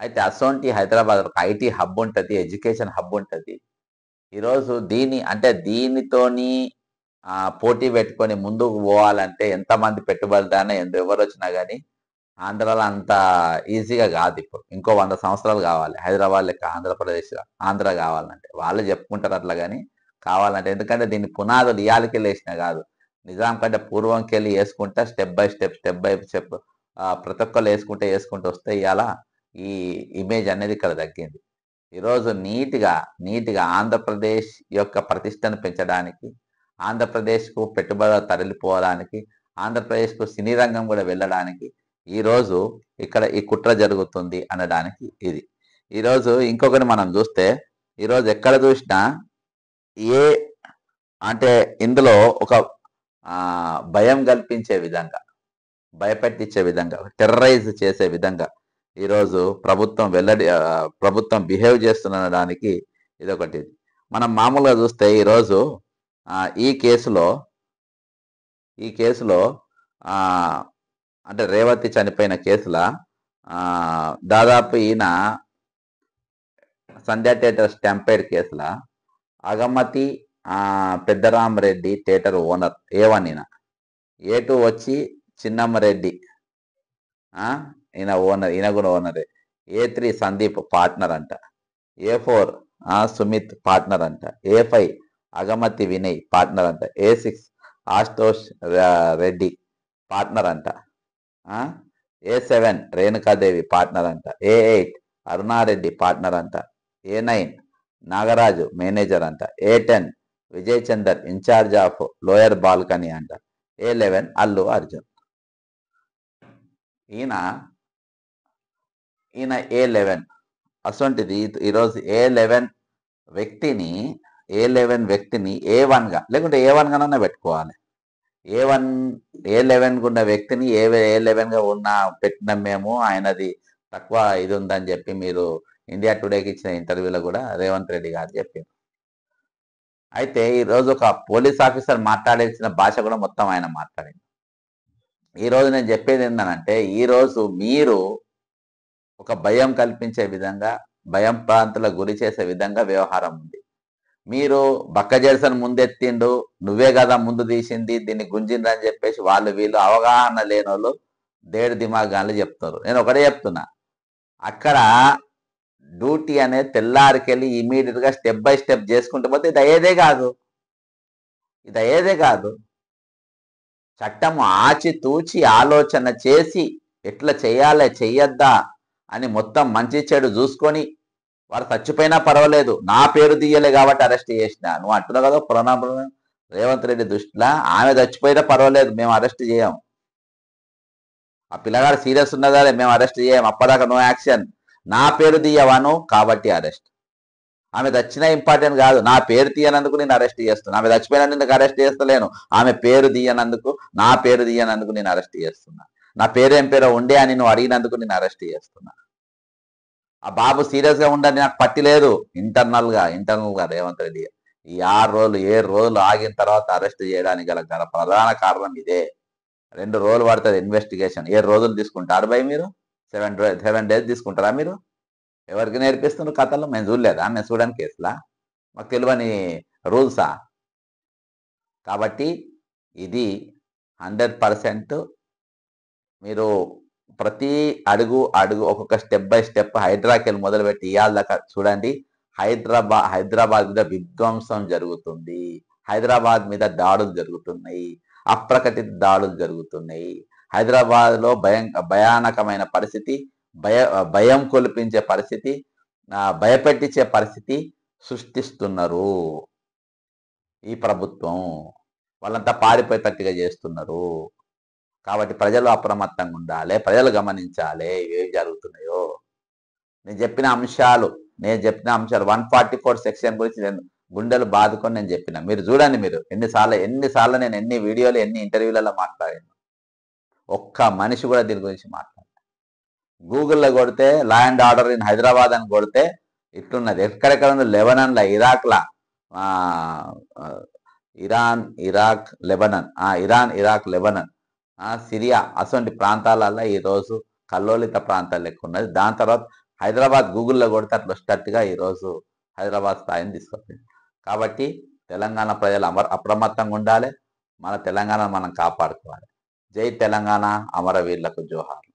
అయితే అసోంటి హైదరాబాద్ ఒక ఐటీ హబ్ ఉంటది. ఎడ్యుకేషన్ హబ్ ఉంటది. ఈరోజు దీనితోని పోటీ పెట్టుకొని ముందుకు పోవాలంటే ఎంతమంది పెట్టుబడిదారులు ఎవరొచ్చినా గానీ ఆంధ్రాలో అంత ఈజీగా కాదిప్పుడు. ఇంకో 100 సంవత్సరాలు కావాలి. హైదరాబాద్ లెక్క ఆంధ్రప్రదేశ్, ఆంధ్ర కావాలంటే. వాళ్ళు చెప్పుకుంటారు అట్లా గాని కావాలంటే. ఎందుకంటే దీని పునాదులు ఇయాలకెళ్ళేసినయి కాదు. నిజాం కంటే పూర్వంకెళ్ళి యేసుకుంటా స్టెప్ బై స్టెప్ ప్రతి ఒక్కళ్ళు యేసుకుంటూ వస్తే ఇయాల ఈ ఇమేజ్ అనేది ఇక్కడ తగ్గింది. ఈరోజు నీట్‌గా ఆంధ్రప్రదేశ్ యొక్క ప్రతిష్టను పెంచడానికి, ఆంధ్రప్రదేశ్‌కు పెట్టుబడులు తరలిపోవడానికి, ఆంధ్రప్రదేశ్‌కు సినీ రంగం కూడా వెళ్ళడానికి ఈరోజు ఇక్కడ ఈ కుట్ర జరుగుతుంది అనడానికి ఇది. ఈరోజు ఇంకొకటి మనం చూస్తే, ఈరోజు ఎక్కడ చూసినా ఏ అంటే ఇందులో ఒక భయం కల్పించే విధంగా, భయపెట్టించే విధంగా, టెర్రరైజ్ చేసే విధంగా ఈరోజు ప్రభుత్వం బిహేవ్ చేస్తుందనడానికి ఇదొకటి. మనం మామూలుగా చూస్తే ఈరోజు ఈ కేసులో అంటే రేవతి చనిపోయిన కేసుల దాదాపు ఈయన సంధ్యా థియేటర్ స్టాంపేడ్ కేసుల అగమతి పెద్దరామరెడ్డి థియేటర్ ఓనర్ A1 ఈయన. A2 వచ్చి చిన్నమ్మరెడ్డి, ఈయన ఓనర్, ఈయన కూడా ఓనరే. A3 సందీప్ పార్ట్నర్ అంట. A4 సుమిత్ పార్ట్నర్ అంట. A5 అగమతి వినయ్ పార్ట్నర్ అంట. A6 ఆశుతోష్ రెడ్డి పార్ట్నర్ అంట. A7 రేణుకాదేవి పార్ట్నర్ అంట. A8 అరుణారెడ్డి పార్ట్నర్ అంట. A9 నాగరాజు మేనేజర్ అంట. A10 Vijay Chandar in charge of lower balcony అంట. A11 అల్లు అర్జున్. ఈయన A11 అసొంటిది. ఈరోజు A11 వ్యక్తిని A1గా లేకుంటే A1 గానన్నా పెట్టుకోవాలి. A11 ఉన్న వ్యక్తిని A11గా పెట్టినాం మేము. ఆయనది తక్కువ ఇది ఉందని చెప్పి మీరు ఇండియా టుడేకి ఇచ్చిన ఇంటర్వ్యూలో కూడా రేవంత్ రెడ్డి గారు చెప్పారు. అయితే ఈరోజు ఒక పోలీస్ ఆఫీసర్ మాట్లాడాల్సిన భాష కూడా మొత్తం ఆయన మాట్లాడింది. ఈరోజు నేను చెప్పేది ఏంటంటే, ఈరోజు మీరు ఒక భయం కల్పించే విధంగా, భయం ప్రాంతాలకు గురి చేసే విధంగా వ్యవహారం ఉంది. మీరు బక్కజేర్సన్ ముందెత్తిండు, నువ్వే కదా ముందు తీసింది, దీన్ని గుంజిండ్రు అని చెప్పేసి వీళ్ళు అవగాహన లేనోళ్ళు దేడు దిమాగాళ్ళు చెప్తారు. నేను ఒకటే చెప్తున్నా, అక్కడ డ్యూటీ అనేది తెల్లారికెళ్ళి ఇమీడియట్ గా స్టెప్ బై స్టెప్ చేసుకుంటూ పోతే ఇది అయ్యేదే కాదు. చట్టం ఆచితూచి ఆలోచన చేసి ఎట్లా చేయాలి చెయ్యొద్దా అని మొత్తం మంచి చెడు చూసుకొని వారు చచ్చిపోయినా పర్వాలేదు, నా పేరు తీయలే కాబట్టి అరెస్ట్ చేసిన. నువ్వు అంటున్నావు కదా ప్రణబ్ రేవంత్ రెడ్డి దృష్టిలో ఆమె చచ్చిపోయినా పర్వాలేదు, మేము అరెస్ట్ చేయం. ఆ పిల్లగాడు సీరియస్ ఉన్నదా మేము అరెస్ట్ చేయం. అప్పదాకా నో యాక్షన్. నా పేరు తీయవాను కాబట్టి అరెస్ట్. ఆమె చచ్చినా ఇంపార్టెంట్ కాదు, నా పేరు తీయనందుకు నేను అరెస్ట్ చేస్తున్నా. ఆమె చచ్చిపోయినందుకు అరెస్ట్ చేస్తలేను, ఆమె పేరు తీయనందుకు, నా పేరు తీయనందుకు నేను అరెస్ట్ చేస్తున్నా. నా పేరు ఏం పేరో ఉండే అని నువ్వు అడిగినందుకు నేను అరెస్ట్ చేస్తున్నా. ఆ బాబు సీరియస్ గా ఉండని నాకు పట్టి లేదు. ఇంటర్నల్ గా రేవంత్ రెడ్డి ఈ 7 రోజులు ఆగిన తర్వాత అరెస్ట్ చేయడానికి గల ప్రధాన కారణం ఇదే. 2 రోజులు పడుతుంది ఇన్వెస్టిగేషన్. 7 రోజులు తీసుకుంటారు బై మీరు? 7 days తీసుకుంటారా మీరు? ఎవరికి నేర్పిస్తున్నారు కథలు? మేము చూడలేదా? మేము చూడడానికి కేసులా? మాకు తెలియని రూల్సా? కాబట్టి ఇది 100% మీరు ప్రతి అడుగు ఒక్కొక్క స్టెప్ బై స్టెప్ హైడ్రాకి వెళ్ళి మొదలుపెట్టి ఇవాళ దాకా చూడండి. హైదరాబాద్ మీద విధ్వంసం జరుగుతుంది. హైదరాబాద్ మీద దాడులు జరుగుతున్నాయి, అప్రకటిత దాడులు జరుగుతున్నాయి. హైదరాబాద్ లో భయానకమైన పరిస్థితి, భయం కొలిపించే పరిస్థితి, భయపెట్టించే పరిస్థితి సృష్టిస్తున్నారు ఈ ప్రభుత్వం. వాళ్ళంతా పారిపోయేటట్టుగా చేస్తున్నారు. కాబట్టి ప్రజలు అప్రమత్తంగా ఉండాలి, ప్రజలు గమనించాలి ఏం జరుగుతున్నాయో. నేను చెప్పిన అంశాలు 144 సెక్షన్ గురించి నేను గుండెలు బాదుకొని నేను చెప్పిన. మీరు చూడండి, మీరు ఎన్నిసార్లు నేను ఎన్ని వీడియోలు ఎన్ని ఇంటర్వ్యూలలో మాట్లాడాను. ఒక్క మనిషి కూడా దీని గురించి మాట్లాడారు. గూగుల్లో కొడితే law and order in Hyderabad అని కొడితే ఇట్లున్నది. ఎక్కడెక్కడ ఉంది? లెబనాన్లా, ఇరాక్లా, ఇరాక్ లెబనాన్, సిరియా అటువంటి ప్రాంతాలలో ఈరోజు కల్లోలిత ప్రాంతాలు ఎక్కువ ఉన్నది. దాని తర్వాత హైదరాబాద్ గూగుల్లో కొడితే అట్లా వచ్చేటట్టుగా ఈరోజు హైదరాబాద్ స్థాయిని తీసుకొచ్చింది. కాబట్టి తెలంగాణ ప్రజలు అప్రమత్తంగా ఉండాలి. మన తెలంగాణ మనం కాపాడుకోవాలి. జై తెలంగాణ, అమరవీరులకు జోహార్.